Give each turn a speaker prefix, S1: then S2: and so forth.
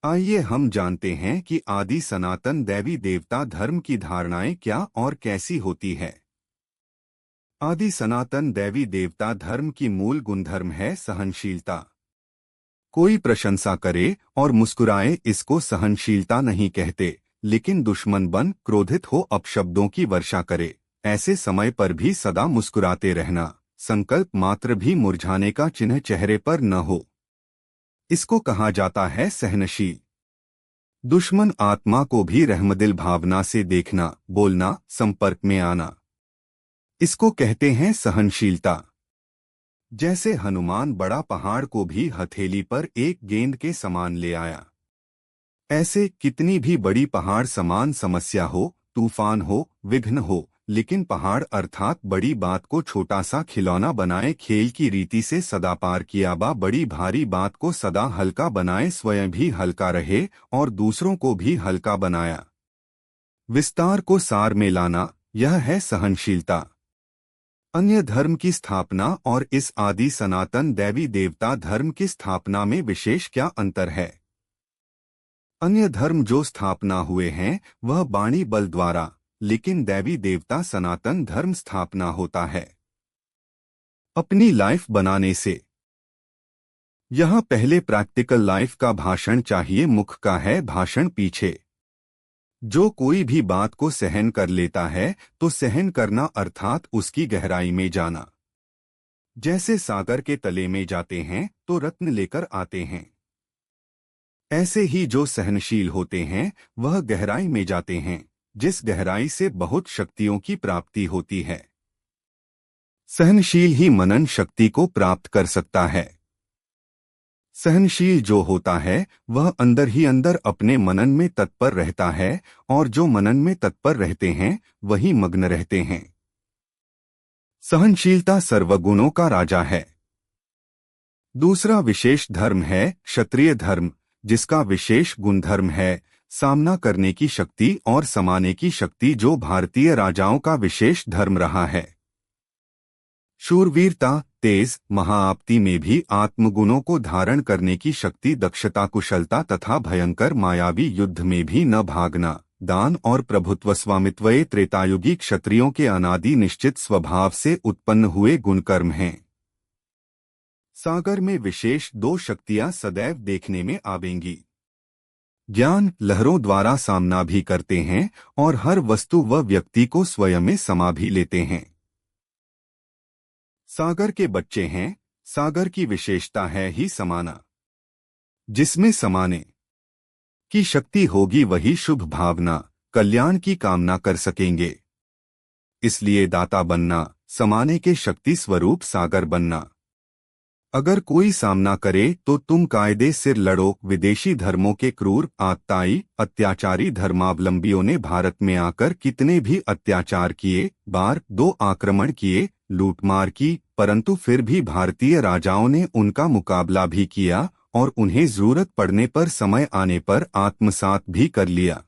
S1: आइए हम जानते हैं कि आदि सनातन दैवी देवता धर्म की धारणाएं क्या और कैसी होती है। आदि सनातन दैवी देवता धर्म की मूल गुणधर्म है सहनशीलता। कोई प्रशंसा करे और मुस्कुराए इसको सहनशीलता नहीं कहते, लेकिन दुश्मन बन क्रोधित हो अपशब्दों की वर्षा करे, ऐसे समय पर भी सदा मुस्कुराते रहना, संकल्प मात्र भी मुरझाने का चिन्ह चेहरे पर न हो, इसको कहा जाता है सहनशील। दुश्मन आत्मा को भी रहमदिल भावना से देखना, बोलना, संपर्क में आना, इसको कहते हैं सहनशीलता। जैसे हनुमान बड़ा पहाड़ को भी हथेली पर एक गेंद के समान ले आया, ऐसे कितनी भी बड़ी पहाड़ समान समस्या हो, तूफान हो, विघ्न हो, लेकिन पहाड़ अर्थात बड़ी बात को छोटा सा खिलौना बनाए खेल की रीति से सदा पार किया, बड़ी भारी बात को सदा हल्का बनाए स्वयं भी हल्का रहे और दूसरों को भी हल्का बनाया, विस्तार को सार में लाना, यह है सहनशीलता। अन्य धर्म की स्थापना और इस आदि सनातन दैवी देवता धर्म की स्थापना में विशेष क्या अंतर है? अन्य धर्म जो स्थापना हुए हैं वह वाणी बल द्वारा, लेकिन दैवी देवता सनातन धर्म स्थापना होता है अपनी लाइफ बनाने से। यहाँ पहले प्रैक्टिकल लाइफ का भाषण चाहिए, मुख का है भाषण पीछे। जो कोई भी बात को सहन कर लेता है तो सहन करना अर्थात उसकी गहराई में जाना। जैसे सागर के तले में जाते हैं तो रत्न लेकर आते हैं, ऐसे ही जो सहनशील होते हैं वह गहराई में जाते हैं, जिस गहराई से बहुत शक्तियों की प्राप्ति होती है। सहनशील ही मनन शक्ति को प्राप्त कर सकता है। सहनशील जो होता है वह अंदर ही अंदर अपने मनन में तत्पर रहता है, और जो मनन में तत्पर रहते हैं वही मग्न रहते हैं। सहनशीलता सर्वगुणों का राजा है। दूसरा विशेष धर्म है क्षत्रिय धर्म, जिसका विशेष गुणधर्म है सामना करने की शक्ति और समाने की शक्ति, जो भारतीय राजाओं का विशेष धर्म रहा है। शूरवीरता, तेज, महाआप्ति में भी आत्मगुणों को धारण करने की शक्ति, दक्षता, कुशलता तथा भयंकर मायावी युद्ध में भी न भागना, दान और प्रभुत्व, स्वामित्व ये त्रेतायुगी क्षत्रियों के अनादि निश्चित स्वभाव से उत्पन्न हुए गुणकर्म हैं। सागर में विशेष दो शक्तियां सदैव देखने में आवेंगी। ज्ञान लहरों द्वारा सामना भी करते हैं और हर वस्तु व व्यक्ति को स्वयं में समा भी लेते हैं। सागर के बच्चे हैं। सागर की विशेषता है ही समाना। जिसमें समाने की शक्ति होगी वही शुभ भावना, कल्याण की कामना कर सकेंगे। इसलिए दाता बनना, समाने के शक्ति स्वरूप सागर बनना। अगर कोई सामना करे तो तुम कायदे सिर लड़ो। विदेशी धर्मों के क्रूर, आतताई, अत्याचारी धर्मावलंबियों ने भारत में आकर कितने भी अत्याचार किए, बार दो आक्रमण किए, लूटमार की, परंतु फिर भी भारतीय राजाओं ने उनका मुकाबला भी किया और उन्हें जरूरत पड़ने पर, समय आने पर आत्मसात भी कर लिया।